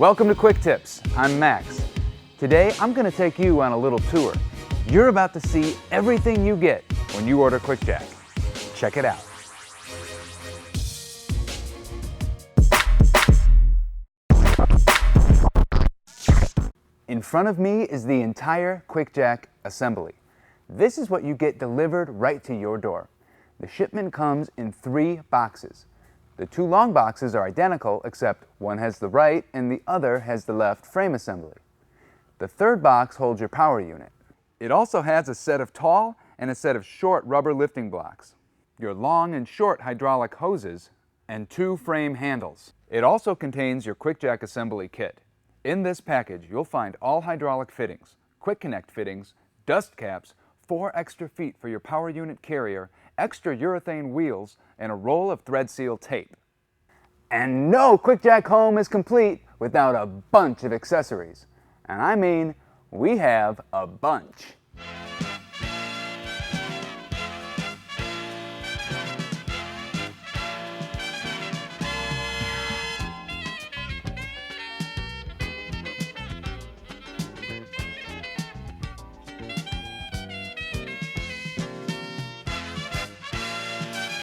Welcome to Quick Tips. I'm Max. Today I'm going to take you on a little tour. You're about to see everything you get when you order QuickJack. Check it out. In front of me is the entire QuickJack assembly. This is what you get delivered right to your door. The shipment comes in 3 boxes. The 2 long boxes are identical, except one has the right and the other has the left frame assembly. The 3rd box holds your power unit. It also has a set of tall and a set of short rubber lifting blocks, your long and short hydraulic hoses, and 2 frame handles. It also contains your QuickJack assembly kit. In this package, you'll find all hydraulic fittings, quick connect fittings, dust caps, 4 extra feet for your power unit carrier, extra urethane wheels, and a roll of thread seal tape. And no QuickJack home is complete without a bunch of accessories. And I mean, we have a bunch.